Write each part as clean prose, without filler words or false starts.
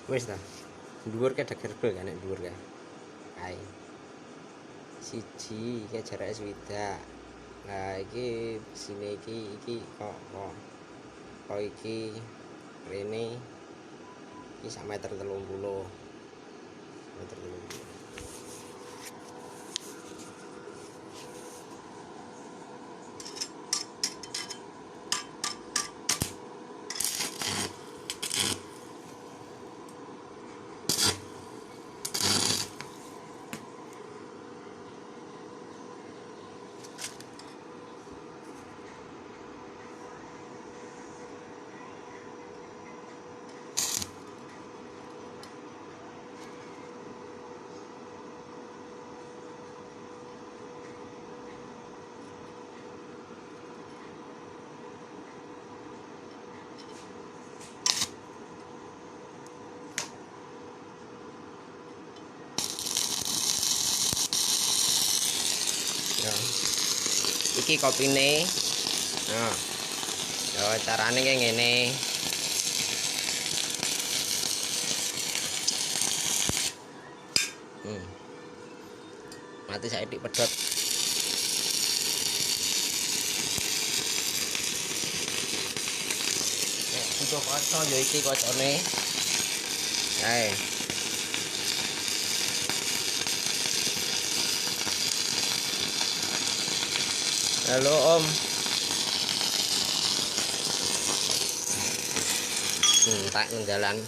Wis ta. Dhuwur ke gerbel kan nek dhuwur ka. Kae. Siji iki jarake swidak. Nah iki sini iki kok iki rene iki sak meter 30. Meter 30. Iki kopine. Nah. Yo carane kayak ngene. Mati saithik pedhot. Nek butuh kaca yo iki kacane. Kae. Halo Om. Tak ngendalan.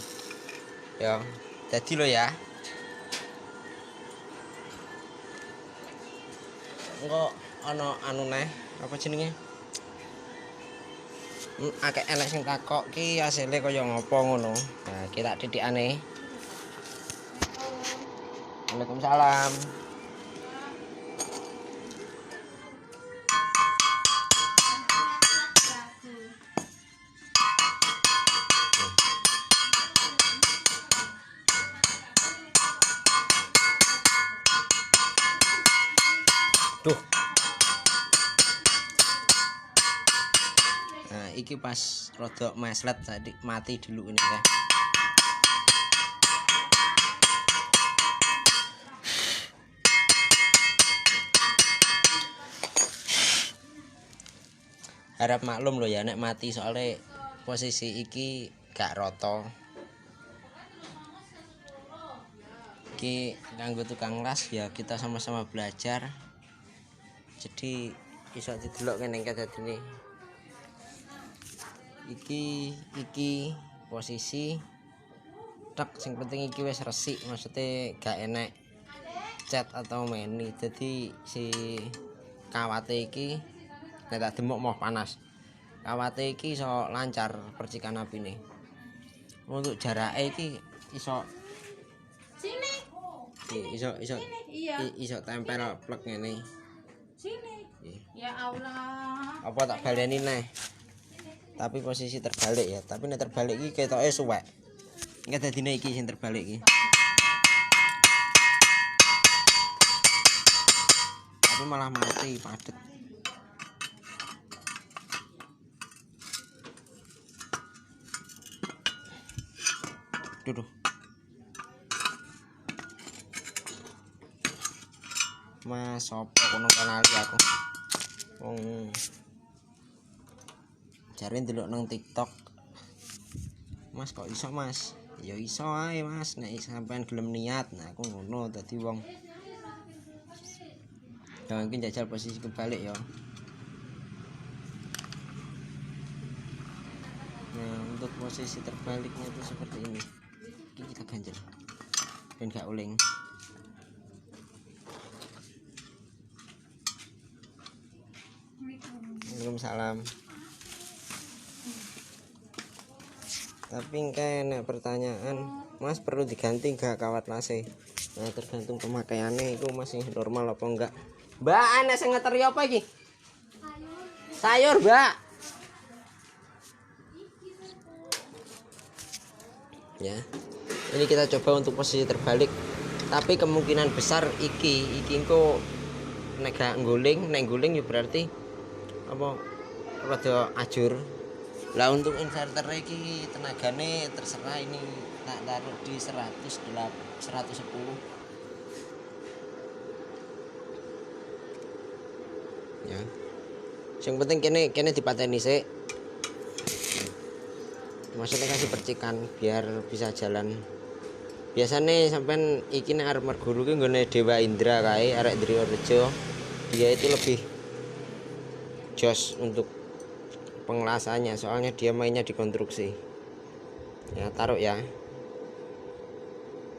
Yo, jadi lo ya. Engko ana anu neh, apa jenenge? Akeh enek sing takok ki asile kaya ngopo ngono. Nah, ki tak titikane. Waalaikumsalam. Duh. Nah, iki pas rodok meslet tadi mati dulu ini ya. Harap maklum loh ya nek mati soalnya posisi iki gak roto. Iki kanggo tukang las ya kita sama-sama belajar. Jadi iso didelok kene kadadine. Iki posisi tek sing penting iki wis resik, maksudnya gak enek cat atau meni. Jadi si kawate iki nek tak demok mau panas. Kawate iki iso lancar percikan apine. Untuk jarake iki iso sini. Iso tempel plek ngene. Sini. Ya Allah. Apa tak baleni neh. Tapi posisi terbalik ya. Tapi nek terbalik iki ketoke suwek. Iki dadine iki sing terbalik iki. Tapi malah mati padet. Duh. Mas sopo kono kanali aku. Wong jare ndelok nang TikTok. Mas kok iso, Mas? Ya iso ae, Mas. Nek sampean gelem niat. Nah, aku ngono dadi wong. Ya mungkin jajal posisi kebalik ya. Nah, untuk posisi terbaliknya itu seperti ini. Ini kita ganjel. Ben gak uling. Waalaikumsalam. Tapi kayak pertanyaan, Mas perlu diganti gak kawat lase? Nah, tergantung pemakaiannya itu masih normal apa enggak. Mbak, ana sing ngeteri apa iki? Sayur, Mbak. Ya. Ini kita coba untuk posisi terbalik. Tapi kemungkinan besar iki engko nek gak ngguling, nek ngguling ya berarti apa rada ajur. Lah untuk inverter iki tenagane terserah, ini tak taruh di 110 ya. Yang penting kene dipateni sik. Maksudnya kasih percikan biar bisa jalan. Biasanya sampean iki nek arep merguru ki nggone Dewa Indra kae arek Driyorejo. Dia itu lebih jos untuk pengelasannya, soalnya dia mainnya di konstruksi. Ya, taruh ya.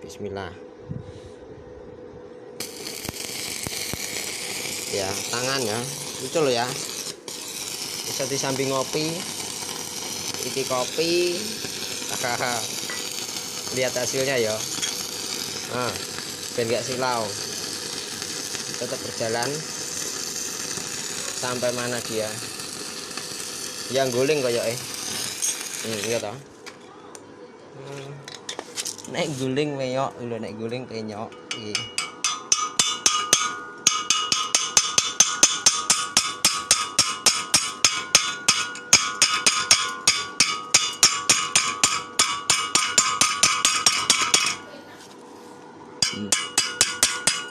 Bismillah. Ya, tangan ya. Lucu loh ya. Bisa disambi ngopi. Iki kopi. Lihat hasilnya ya. Nah, biar gak silau. Tetap berjalan sampai mana dia. Yang guling koyo iya toh. Nek guling meyok, lho nek guling penyok iki.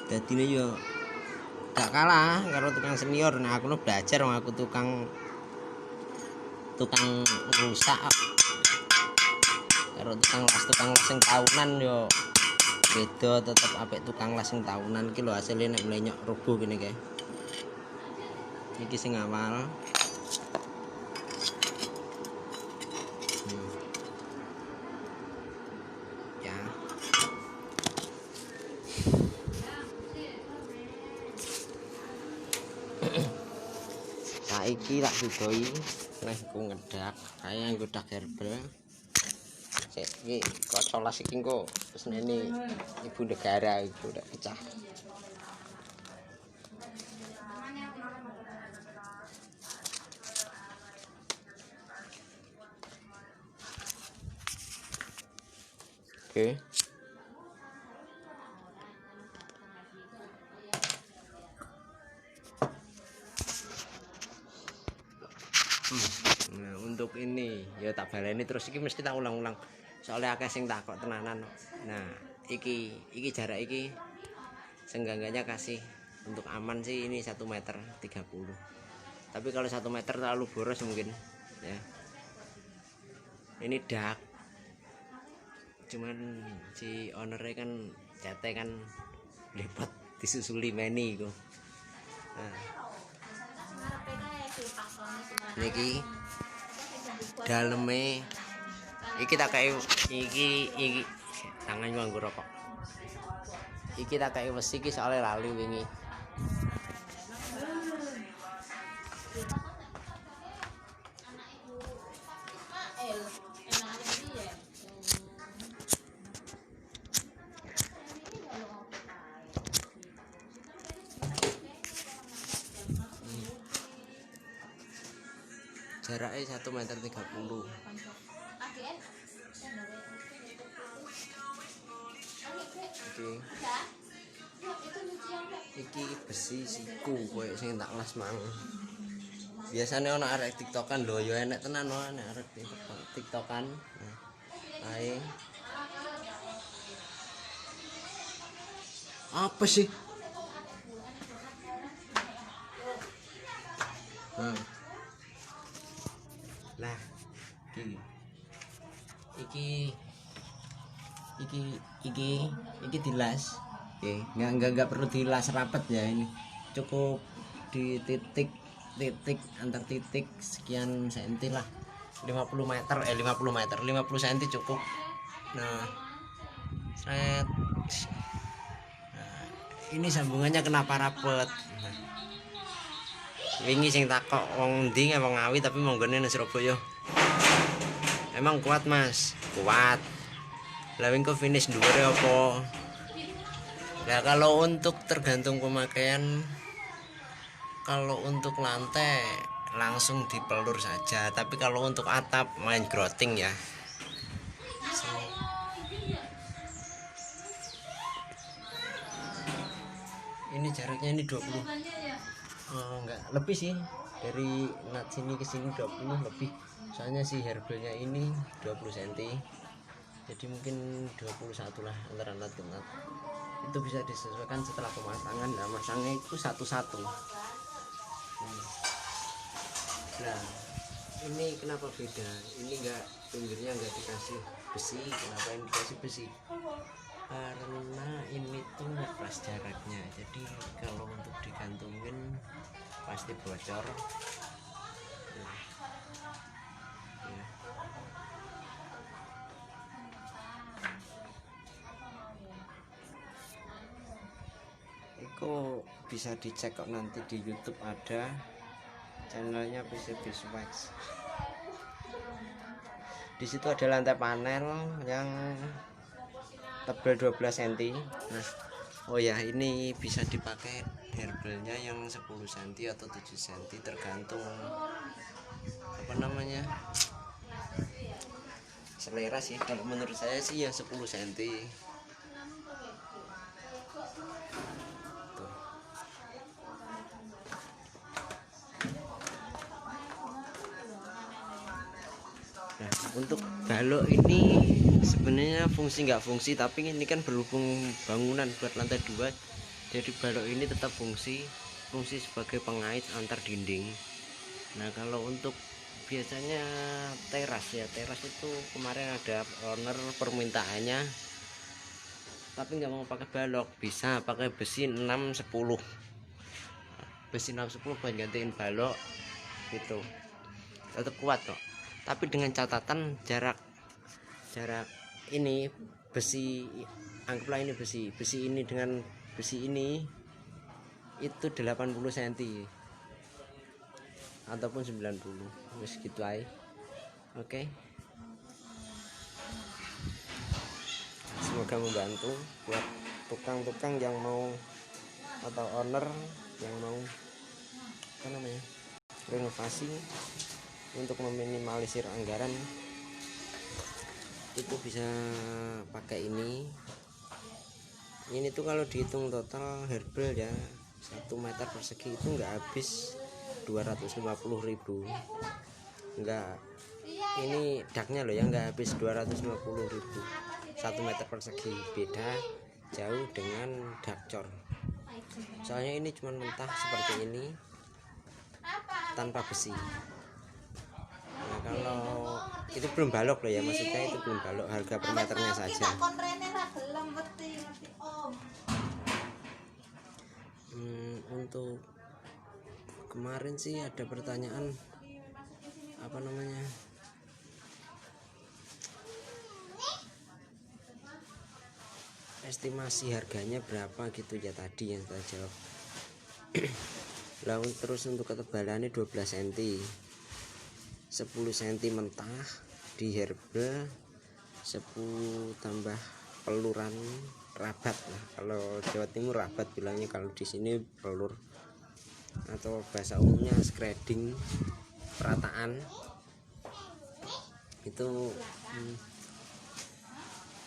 Dadine yo gak kalah karo tukang senior. Nah, aku nu belajar wong aku tukang rusak karo tukang las sing tahunan yo beda, tetep apik tukang las sing tahunan iki lho hasilnya nek mlenyok rubuh gini kae. Iki sing awal. Ya. Saiki tak didoi nek ku ngedak kaya nggodak herbal. Iki kocok las iki engko pesnene Ibu Negara iku udah pecah. Oke. Nah, untuk ini ya tak baleni terus iki mesti tak ulang-ulang. Soalnya akeh sing takok tenanan. Nah, iki jarak iki seenggaknya kasih untuk aman sih ini 1,30 meter. Tapi kalau 1 meter terlalu boros mungkin ya. Ini dak. Cuman si ownernya kan cete kan lepat disusuli meni iku. Nah. Niki daleme iki tak kayak iki tangan nganggo rokok. Iki tak kayak wesi iki soalnya lali wingi. Jaraknya 1,30 meter. Iki besi siku koyo sing tak las mang. Biasanya ana arek tiktokan lho ya enek tenan ana arek tiktokan. Ae. Apa sih? Lah, iki dilas. Oke, enggak perlu dilas rapet ya ini. Cukup di titik antar titik sekian senti lah. 50 meter 50 senti cukup. Nah, set. Nah, ini sambungannya kenapa rapet? Nah, wingi sing takok wong ndi wong Ngawi tapi monggone nang Surabaya. Emang kuat Mas? Kuat. Lah wingi finish dhuwure apa? Nah, kalau untuk tergantung pemakaian, kalau untuk lantai langsung dipelur saja, tapi kalau untuk atap main grouting ya. Ini jaraknya ini 20. Oh, enggak, lebih sih. Dari nat sini ke sini 20 lebih. soalnya si herbalnya ini 20 cm, jadi mungkin 21 lah antara nut ke nut. Itu bisa disesuaikan setelah pemasangan. Nah, masangnya itu satu-satu. Nah, ini kenapa beda? Ini enggak, pinggirnya enggak dikasih besi. Kenapa ini dikasih besi? Karena ini tuh pas jaraknya, jadi kalau untuk digantungin pasti bocor. Nah, ya. Itu bisa dicek kok, nanti di YouTube ada channelnya PCB Wax. Di situ ada lantai panel yang tebal 12 cm. Nah, oh ya, ini bisa dipakai herbalnya yang 10 cm atau 7 cm, tergantung apa namanya, selera sih. Kalau menurut saya sih ya 10 cm. Tuh. Nah, untuk balok ini sebenarnya fungsi nggak fungsi, tapi ini kan berhubung bangunan buat lantai 2, jadi balok ini tetap fungsi sebagai pengait antar dinding. Nah, kalau untuk biasanya teras itu kemarin ada owner permintaannya, tapi nggak mau pakai balok, bisa pakai besi 610 buat gantiin balok gitu, tetap kuat kok. Tapi dengan catatan jarak ini besi, anggaplah ini besi ini dengan besi ini itu 80 cm ataupun 90, wis gitu aja. Oke. Semoga membantu buat tukang-tukang yang mau atau owner yang mau apa namanya, renovasi untuk meminimalisir anggaran, itu bisa pakai ini tuh. Kalau dihitung total herbal ya 1 meter persegi itu nggak habis 250.000. Enggak, ini daknya loh ya, nggak habis 250.000 1 meter persegi. Beda jauh dengan dakcor, soalnya ini cuma mentah seperti ini tanpa besi. Nah, kalau itu belum balok loh ya, maksudnya itu belum balok, harga per meternya saja. Untuk kemarin sih ada pertanyaan apa namanya, estimasi harganya berapa gitu ya, tadi yang saya jawab. Lalu terus untuk ketebalannya 12 cm, 10 cm mentah di herbal, 10 tambah peluran rabat. Nah, kalau Jawa Timur rabat bilangnya, kalau di sini pelur atau bahasa umumnya scrading, perataan. Itu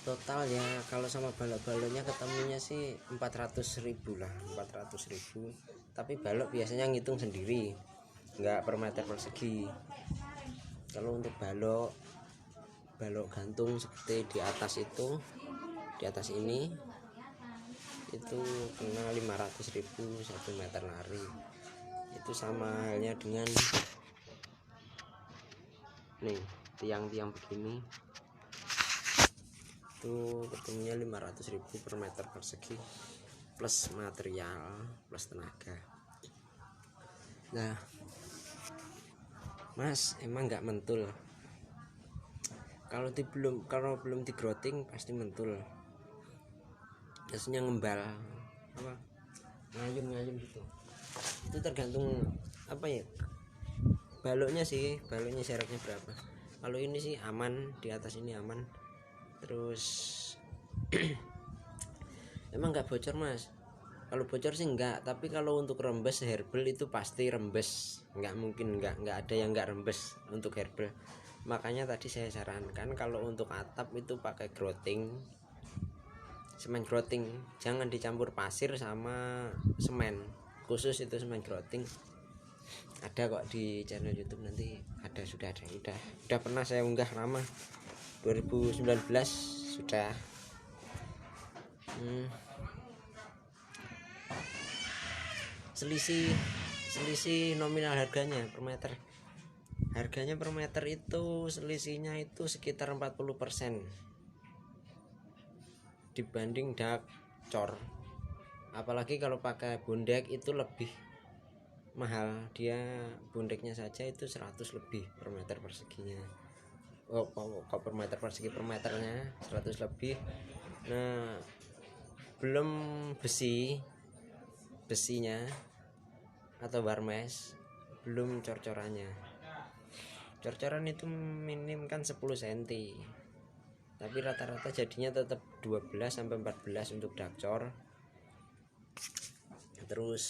total ya kalau sama balok-baloknya ketemunya sih 400.000 lah, 400.000. Tapi balok biasanya ngitung sendiri, nggak per meter persegi. Kalau untuk balok gantung seperti di atas itu, di atas ini itu kena 500.000 1 meter lari. Itu sama halnya dengan nih tiang-tiang begini, itu ketemunya 500.000 per meter persegi plus material plus tenaga. Nah Mas, emang nggak mentul? Kalau belum di growting pasti mentul, biasanya ngembal apa, ngayun gitu. Itu tergantung apa ya, baloknya sih, baloknya jaraknya berapa. Kalau ini sih aman, di atas ini aman. Terus emang nggak bocor Mas? Kalau bocor sih enggak, tapi kalau untuk rembes herbal itu pasti rembes, nggak mungkin nggak ada yang nggak rembes untuk herbal. Makanya tadi saya sarankan kalau untuk atap itu pakai growting, semen growting, jangan dicampur pasir sama semen, khusus itu semen growting. ada kok di channel YouTube, nanti ada, sudah pernah saya unggah lama, 2019 sudah. Selisih nominal harganya per meter. Harganya per meter itu selisihnya itu sekitar 40% dibanding dakcor. Apalagi kalau pakai bondek itu lebih mahal, dia bondeknya saja itu 100 lebih per meter perseginya. Kok per meter persegi, per meternya 100 lebih. Nah, belum besinya atau barmes, belum cor-corannya. Cor-coran itu minim kan 10 cm, tapi rata-rata jadinya tetap 12 sampai 14 untuk dakcor. Terus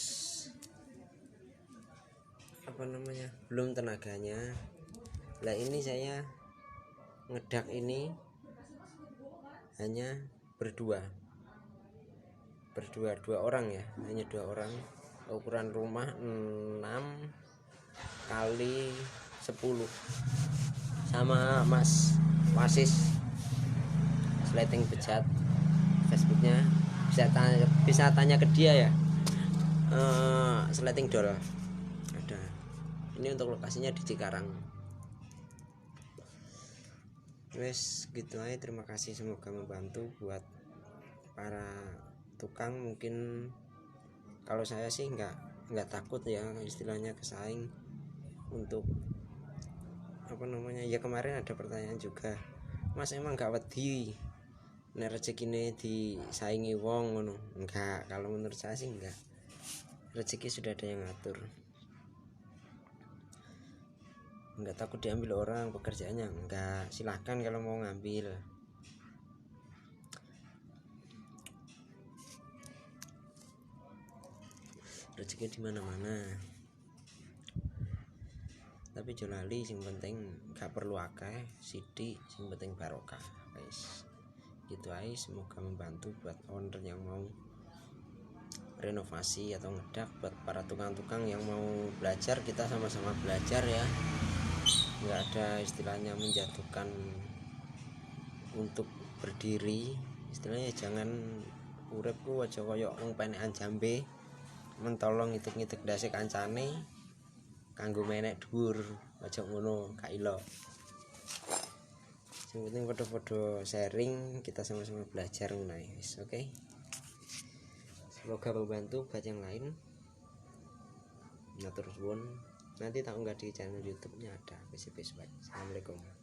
belum tenaganya. Lah ini saya ngedak ini hanya berdua, dua orang ya, hanya 2 orang. Ukuran rumah 6 kali 10 sama Mas Wasis Sleting Bejat, Facebooknya bisa tanya ke dia ya. Sleting Dol ada. Ini untuk lokasinya di Cikarang. Wes gitu aja, terima kasih, semoga membantu buat para tukang. Mungkin kalau saya sih nggak takut ya, istilahnya kesaing untuk ya. Kemarin ada pertanyaan juga, Mas emang nggak wedi nek rezekine disaingi wong ngono? Enggak, kalau menurut saya sih enggak. Rezeki sudah ada yang ngatur, enggak takut diambil orang pekerjaannya, enggak. Silahkan kalau mau ngambil. Rezeki di mana-mana, tapi jolali sing penting gak perlu akeh, sithik sing penting barokah. Guys, gitu aja, semoga membantu buat owner yang mau renovasi atau ngedak, buat para tukang-tukang yang mau belajar. Kita sama-sama belajar ya, nggak ada istilahnya menjatuhkan untuk berdiri. Istilahnya jangan uripku aja koyo wong penekan jambe, mentolong ngitek-ngitek dase kancane kanggo menek dhuwur, aja ngono, gak ilo. Sing penting foto-foto sharing, kita sama-sama belajar ngono guys. Oke. Semoga membantu buat yang lain. Matur suwun. Nanti tak unggah di channel YouTube-nya ada. Assalamualaikum.